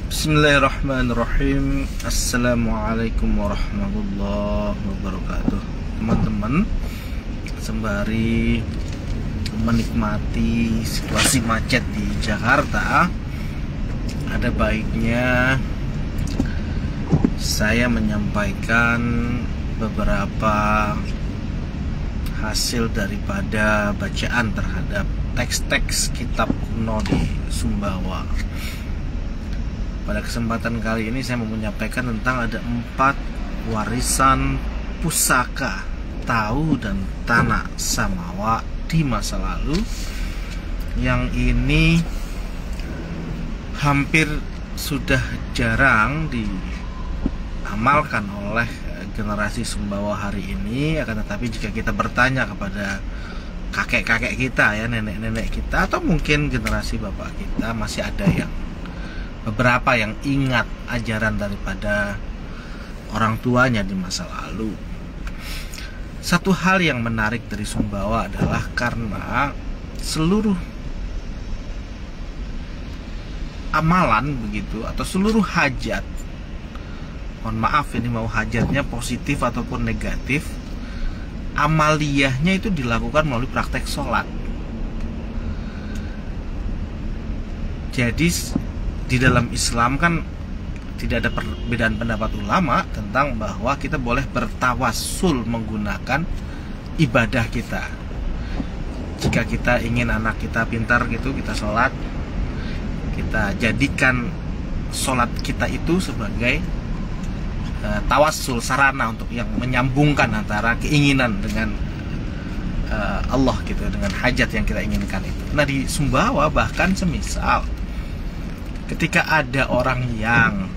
Bismillahirrahmanirrahim. Assalamualaikum warahmatullahi wabarakatuh. Teman-teman, sembari menikmati situasi macet di Jakarta, ada baiknya saya menyampaikan beberapa hasil daripada bacaan terhadap teks-teks kitab kuno di Sumbawa. Pada kesempatan kali ini saya mau menyampaikan tentang ada 4 warisan pusaka tahu dan tanah Samawa di masa lalu, yang ini hampir sudah jarang diamalkan oleh generasi Sumbawa hari ini. Akan tetapi jika kita bertanya kepada kakek-kakek kita, ya, nenek-nenek kita, atau mungkin generasi bapak kita, masih ada beberapa yang ingat ajaran daripada orang tuanya di masa lalu. Satu hal yang menarik dari Sumbawa adalah karena seluruh amalan begitu, atau seluruh hajat, mohon maaf ini mau hajatnya positif ataupun negatif, amaliyahnya itu dilakukan melalui praktek sholat. Jadi di dalam Islam kan tidak ada perbedaan pendapat ulama tentang bahwa kita boleh bertawassul menggunakan ibadah kita. Jika kita ingin anak kita pintar gitu, kita sholat, kita jadikan sholat kita itu sebagai tawassul, sarana untuk yang menyambungkan antara keinginan dengan Allah gitu, dengan hajat yang kita inginkan itu. Nah, di Sumbawa bahkan semisal ketika ada orang yang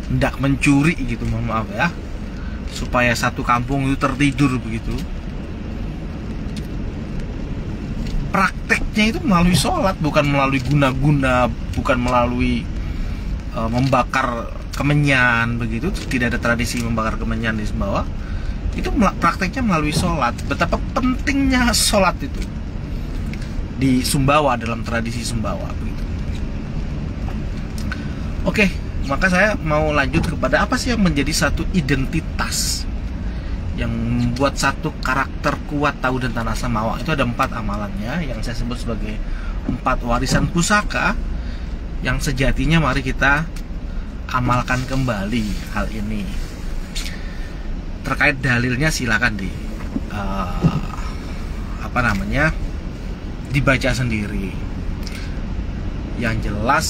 hendak mencuri gitu, mohon maaf ya, supaya satu kampung itu tertidur begitu, prakteknya itu melalui sholat, bukan melalui guna-guna, bukan melalui membakar kemenyan begitu. Tidak ada tradisi membakar kemenyan di Sumbawa. Itu prakteknya melalui sholat. Betapa pentingnya sholat itu di Sumbawa, dalam tradisi Sumbawa begitu. Oke, maka saya mau lanjut kepada apa sih yang menjadi satu identitas yang membuat satu karakter kuat tahu dan tanah Samawa. Itu ada 4 amalannya yang saya sebut sebagai 4 warisan pusaka yang sejatinya mari kita amalkan kembali hal ini. Terkait dalilnya silakan dibaca sendiri. Yang jelas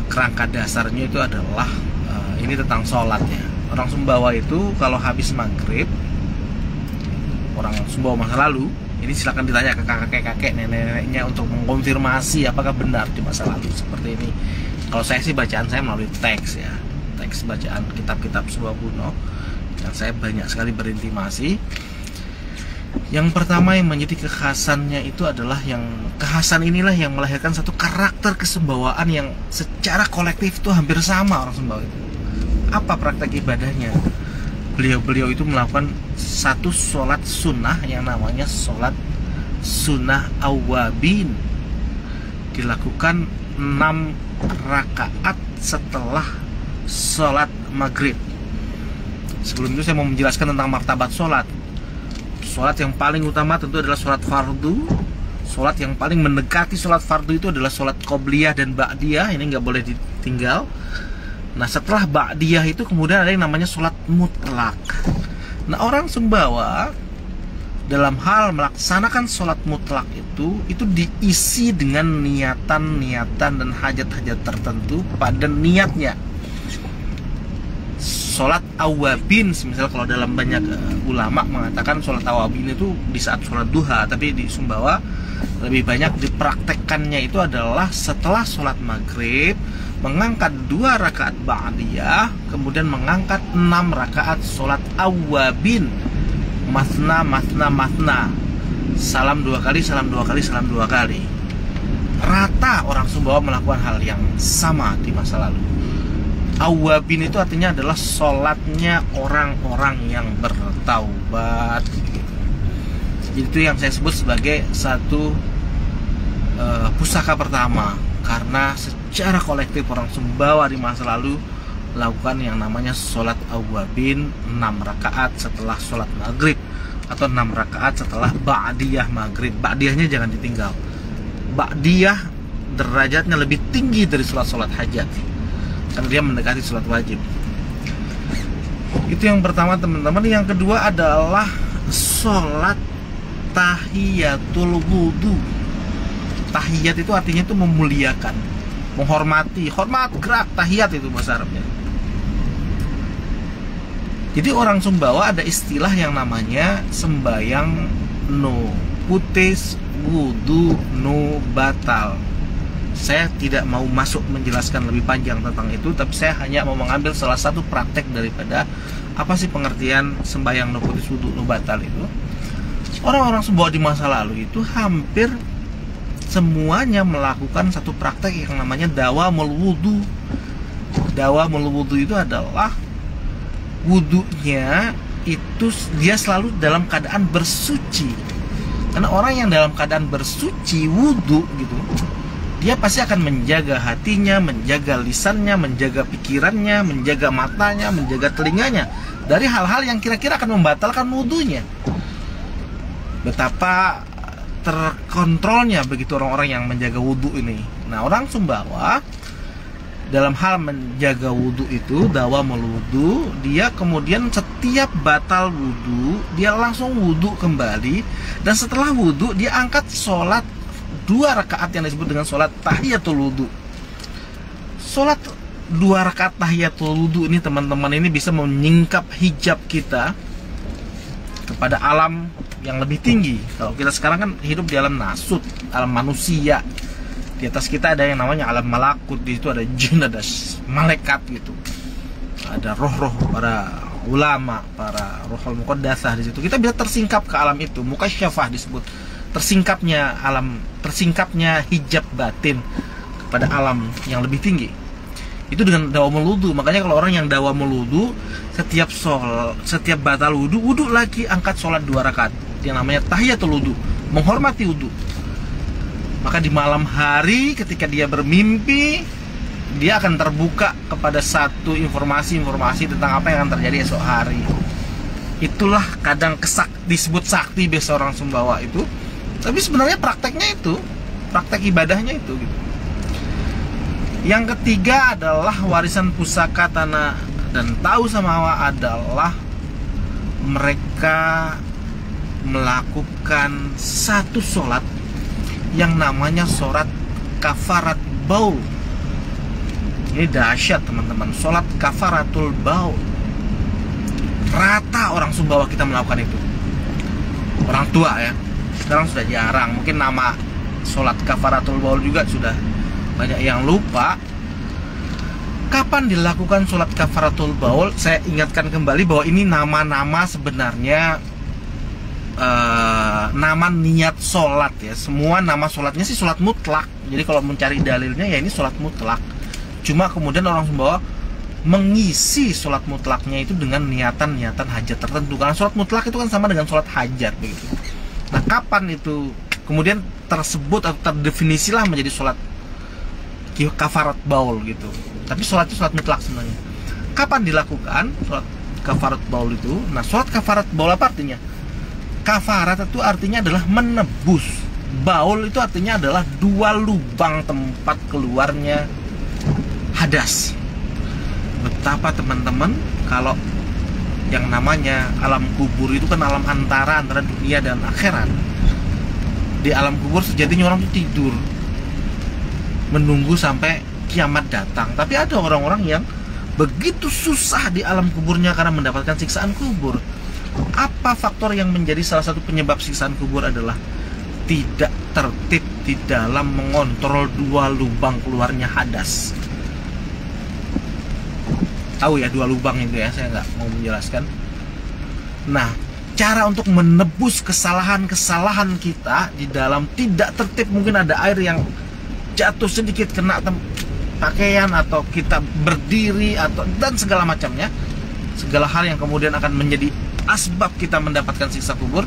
kerangka dasarnya itu adalah ini tentang sholatnya. Orang Sumbawa itu kalau habis maghrib, orang Sumbawa masa lalu, ini silakan ditanya ke kakek-kakek, nenek-neneknya untuk mengkonfirmasi apakah benar di masa lalu seperti ini. Kalau saya sih bacaan saya melalui teks, ya, teks bacaan kitab-kitab Sumbawa kuno yang saya banyak sekali berintimasi. Yang pertama yang menjadi kekhasannya itu adalah kekhasan inilah yang melahirkan satu karakter kesumbawaan yang secara kolektif itu hampir sama orang Sumbawa itu. Apa praktek ibadahnya? Beliau-beliau itu melakukan satu sholat sunnah yang namanya sholat sunnah awabin. Dilakukan 6 rakaat setelah sholat maghrib. Sebelum itu saya mau menjelaskan tentang martabat sholat. Sholat yang paling utama tentu adalah sholat fardu. Sholat yang paling mendekati sholat fardu itu adalah sholat qobliyah dan ba'diyah. Ini nggak boleh ditinggal. Nah, setelah ba'diyah itu kemudian ada yang namanya sholat mutlak. Nah, orang Sumbawa dalam hal melaksanakan sholat mutlak itu diisi dengan niatan-niatan dan hajat-hajat tertentu pada niatnya. Sholat awabin, misal kalau dalam banyak ulama mengatakan sholat awabin itu di saat sholat duha, tapi di Sumbawa lebih banyak dipraktekkannya itu adalah setelah sholat maghrib, mengangkat 2 rakaat ba'diyah, kemudian mengangkat 6 rakaat sholat awabin, masna, salam 2 kali, salam 2 kali, salam 2 kali. Rata orang Sumbawa melakukan hal yang sama di masa lalu. Awabin itu artinya adalah sholatnya orang-orang yang bertaubat. Jadi itu yang saya sebut sebagai satu pusaka pertama, karena secara kolektif orang Sumbawa di masa lalu lakukan yang namanya sholat awwabin 6 rakaat setelah sholat maghrib, atau 6 rakaat setelah ba'diyah maghrib. Ba'diyahnya jangan ditinggal. Ba'diyah derajatnya lebih tinggi dari sholat hajat, karena dia mendekati sholat wajib. Itu yang pertama teman-teman. Yang kedua adalah sholat tahiyatul wudu. Tahiyat itu artinya itu memuliakan, menghormati, hormat, gerak, tahiyat itu bahasa Arabnya. Jadi orang Sumbawa ada istilah yang namanya sembayang no putis wudu no batal. Saya tidak mau masuk menjelaskan lebih panjang tentang itu, tapi saya hanya mau mengambil salah satu praktek daripada apa sih pengertian sembayang no putis wudu no batal itu. Orang-orang Sumbawa di masa lalu itu hampir semuanya melakukan satu praktek yang namanya dawamul wudu. Dawamul wudu itu adalah wudunya itu dia selalu dalam keadaan bersuci. Karena orang yang dalam keadaan bersuci wudu gitu, dia pasti akan menjaga hatinya, menjaga lisannya, menjaga pikirannya, menjaga matanya, menjaga telinganya dari hal-hal yang kira-kira akan membatalkan wudunya. Betapa terkontrolnya begitu orang-orang yang menjaga wudu ini. Nah, orang Sumbawa dalam hal menjaga wudu itu dawamul wudu, dia kemudian setiap batal wudu dia langsung wudu kembali, dan setelah wudu dia angkat sholat 2 rakaat yang disebut dengan sholat tahiyatul wudu. Sholat 2 rakaat tahiyatul wudu ini teman-teman ini bisa menyingkap hijab kita kepada alam yang lebih tinggi. Kalau kita sekarang kan hidup di alam nasut, alam manusia. Di atas kita ada yang namanya alam malakut, di situ ada jin, ada malaikat gitu. Ada roh-roh para ulama, para rohul muqaddasah di situ. Kita bisa tersingkap ke alam itu, mukasyafah disebut. Tersingkapnya alam, tersingkapnya hijab batin kepada alam yang lebih tinggi. Itu dengan dawamul wudu. Makanya kalau orang yang dawamul wudu, setiap batal wudu, wudu lagi angkat sholat 2 rakaat yang namanya tahiyatul wudu, menghormati wudu. Maka di malam hari ketika dia bermimpi, dia akan terbuka kepada satu informasi tentang apa yang akan terjadi esok hari. Itulah kadang disebut sakti biasa orang Sumbawa itu. Tapi sebenarnya prakteknya itu, praktek ibadahnya itu gitu. Yang ketiga adalah warisan pusaka tanah dan tahu samawa adalah mereka melakukan satu sholat yang namanya sholat kafarat baul. Ini dahsyat teman-teman, sholat kafaratul baul. Rata orang Sumbawa kita melakukan itu. Orang tua ya, sekarang sudah jarang. Mungkin nama sholat kafaratul baul juga sudah banyak yang lupa. Kapan dilakukan sholat kafaratul baul? Saya ingatkan kembali bahwa ini nama-nama sebenarnya nama niat sholat ya. Semua nama sholatnya sih sholat mutlak. Jadi kalau mencari dalilnya ya ini sholat mutlak. Cuma kemudian orang Sumbawa mengisi sholat mutlaknya itu dengan niatan-niatan hajat tertentu. Karena sholat mutlak itu kan sama dengan sholat hajat begitu. Nah, kapan itu kemudian tersebut atau terdefinisilah menjadi sholat kafarat baul gitu. Tapi sholat itu sholat mutlak sebenarnya. Kapan dilakukan sholat kafarat baul itu? Nah, sholat kafarat baul apa artinya? Kafarat itu artinya adalah menebus. Baul itu artinya adalah 2 lubang tempat keluarnya hadas. Betapa teman-teman kalau yang namanya alam kubur itu kan alam antara dunia dan akhirat. Di alam kubur sejatinya orang itu tidur menunggu sampai kiamat datang. Tapi ada orang-orang yang begitu susah di alam kuburnya karena mendapatkan siksaan kubur. Apa faktor yang menjadi salah satu penyebab siksaan kubur adalah tidak tertib di dalam mengontrol 2 lubang keluarnya hadas. Tahu ya 2 lubang itu ya, saya nggak mau menjelaskan. Nah, cara untuk menebus kesalahan-kesalahan kita di dalam tidak tertib, mungkin ada air yang jatuh sedikit kena pakaian atau kita berdiri atau dan segala macamnya, segala hal yang kemudian akan menjadi asbab kita mendapatkan siksa kubur,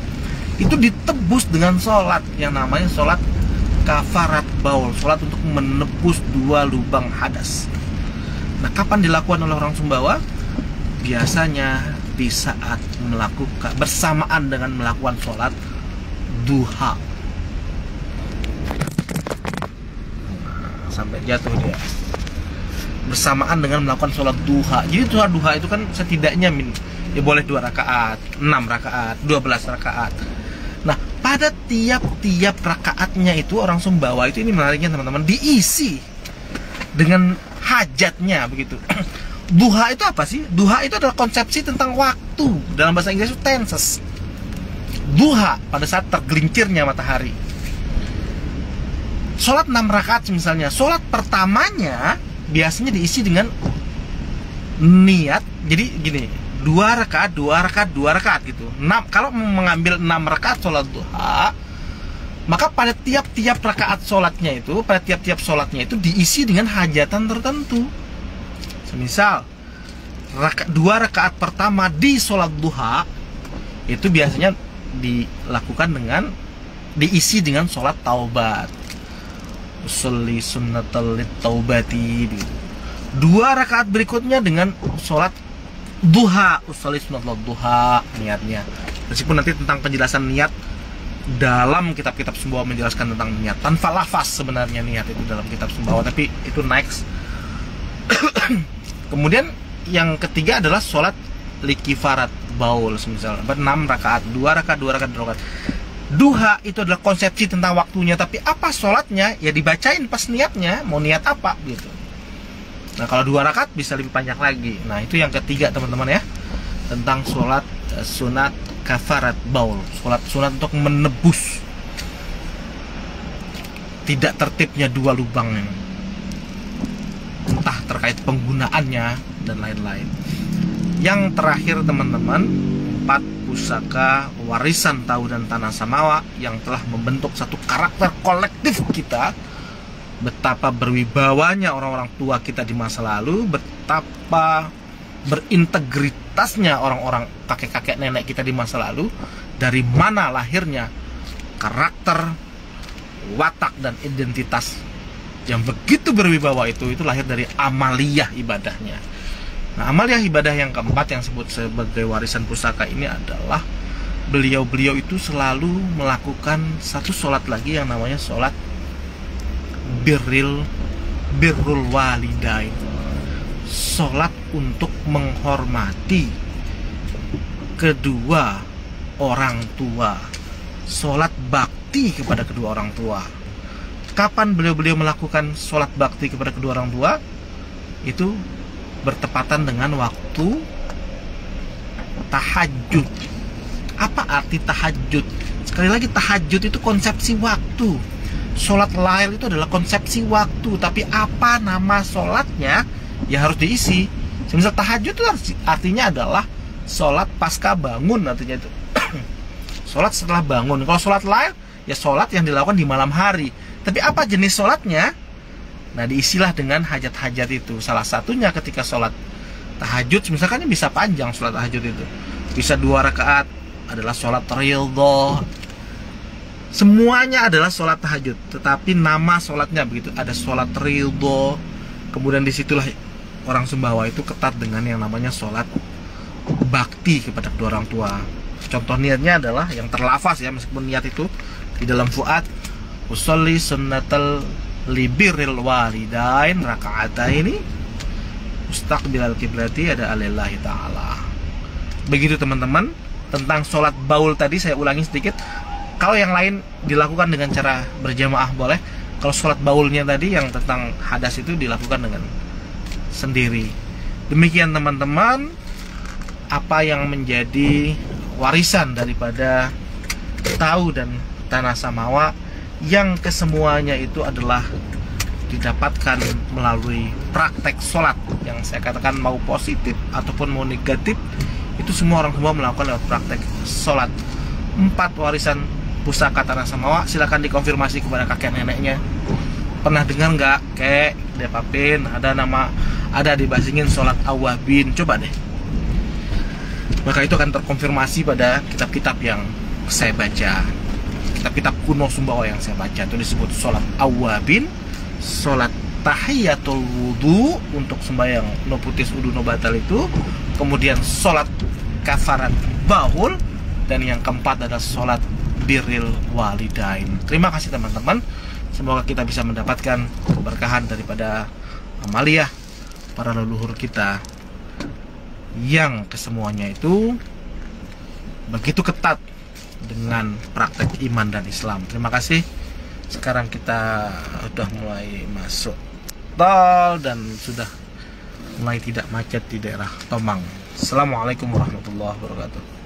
itu ditebus dengan sholat yang namanya sholat kafarat baul, sholat untuk menebus 2 lubang hadas. Nah, kapan dilakukan oleh orang Sumbawa? Biasanya di saat melakukan bersamaan dengan melakukan sholat duha. Sampai jatuh dia. Bersamaan dengan melakukan sholat duha. Jadi sholat duha itu kan setidaknya ya boleh 2 rakaat, 6 rakaat, 12 rakaat. Nah, pada tiap-tiap rakaatnya itu orang Sumbawa itu, ini menariknya teman-teman, diisi dengan hajatnya begitu. Duha itu apa sih? Duha itu adalah konsepsi tentang waktu. Dalam bahasa Inggris itu tenses. Duha pada saat tergelincirnya matahari. Sholat 6 rakaat misalnya, sholat pertamanya biasanya diisi dengan niat. Jadi gini, 2 rakaat, 2 rakaat, 2 rakaat gitu. Kalau mengambil 6 rakaat sholat duha, maka pada tiap-tiap rakaat sholatnya itu, pada tiap-tiap sholatnya itu diisi dengan hajatan tertentu. Misal 2 rakaat pertama di sholat duha itu biasanya dilakukan dengan diisi dengan sholat taubat, usolli sunnatal taubati. 2 rakaat berikutnya dengan sholat duha, usolli sunnatal duha, niatnya. Meskipun nanti tentang penjelasan niat dalam kitab-kitab Sumbawa menjelaskan tentang niat tanpa lafaz, sebenarnya niat itu dalam kitab Sumbawa, tapi itu next. Kemudian yang ketiga adalah sholat likifarat baul, misal 6 rakaat, 2 rakaat, 2 rakaat, 2 rakaat. Duha itu adalah konsepsi tentang waktunya, tapi apa sholatnya ya dibacain pas niatnya, mau niat apa gitu. Nah, kalau 2 rakaat bisa lebih panjang lagi. Nah, itu yang ketiga teman-teman ya, tentang sholat sunat kafarat baul, sholat sunat untuk menebus tidak tertibnya 2 lubang, entah terkait penggunaannya dan lain-lain. Yang terakhir teman-teman, 4 pusaka warisan tahu dan tanah samawa yang telah membentuk satu karakter kolektif kita. Betapa berwibawanya orang-orang tua kita di masa lalu, betapa berintegritasnya orang-orang kakek-kakek nenek kita di masa lalu, dari mana lahirnya karakter, watak, dan identitas yang begitu berwibawa itu lahir dari amaliyah ibadahnya. Nah, amaliyah ibadah yang keempat yang disebut sebagai warisan pusaka ini adalah beliau-beliau itu selalu melakukan satu sholat lagi yang namanya sholat birrul walidain. Sholat untuk menghormati kedua orang tua, sholat bakti kepada kedua orang tua. Kapan beliau-beliau melakukan sholat bakti kepada kedua orang tua? Itu bertepatan dengan waktu tahajud. Apa arti tahajud? Sekali lagi, tahajud itu konsepsi waktu. Sholat lail itu adalah konsepsi waktu. Tapi apa nama sholatnya ya harus diisi. Misal tahajud itu artinya adalah sholat pasca bangun, artinya itu sholat setelah bangun. Kalau sholat lail ya sholat yang dilakukan di malam hari. Tapi apa jenis sholatnya? Nah, diisilah dengan hajat-hajat itu. Salah satunya ketika sholat tahajud, misalkan bisa panjang sholat tahajud itu, bisa 2 rakaat, adalah sholat ridho. Semuanya adalah sholat tahajud, tetapi nama sholatnya begitu. Ada sholat ridho. Kemudian disitulah orang Sumbawa itu ketat dengan yang namanya sholat bakti kepada kedua orang tua. Contoh niatnya adalah yang terlafaz ya, meskipun niat itu di dalam fuad, usolli sunnatal libiril walidain rakaata ini mustaqbilal kiblati ada alillahi ta'ala. Begitu teman-teman, tentang sholat baul tadi saya ulangi sedikit. Kalau yang lain dilakukan dengan cara berjamaah boleh. Kalau sholat baulnya tadi yang tentang hadas itu dilakukan dengan sendiri. Demikian teman-teman, apa yang menjadi warisan daripada tahu dan tanah samawa, yang kesemuanya itu adalah didapatkan melalui praktek sholat. Yang saya katakan mau positif ataupun mau negatif, itu semua orang semua melakukan lewat praktek sholat. 4 warisan pusaka tanah samawa, silakan dikonfirmasi kepada kakek neneknya. Pernah dengar nggak kek Depapin ada dibasingin sholat awabin? Coba deh, maka itu akan terkonfirmasi pada kitab-kitab yang saya baca. kitab-kitab kuno Sumbawa yang saya baca itu disebut sholat awabin, sholat tahiyatul wudu untuk sembahyang no putis wudu no batal itu, kemudian sholat kafarat baul, dan yang keempat adalah sholat birril walidain. Terima kasih teman-teman, semoga kita bisa mendapatkan keberkahan daripada amaliyah para leluhur kita yang kesemuanya itu begitu ketat dengan praktek iman dan Islam. Terima kasih. Sekarang kita sudah mulai masuk tol dan sudah mulai tidak macet di daerah Tomang. Assalamualaikum warahmatullahi wabarakatuh.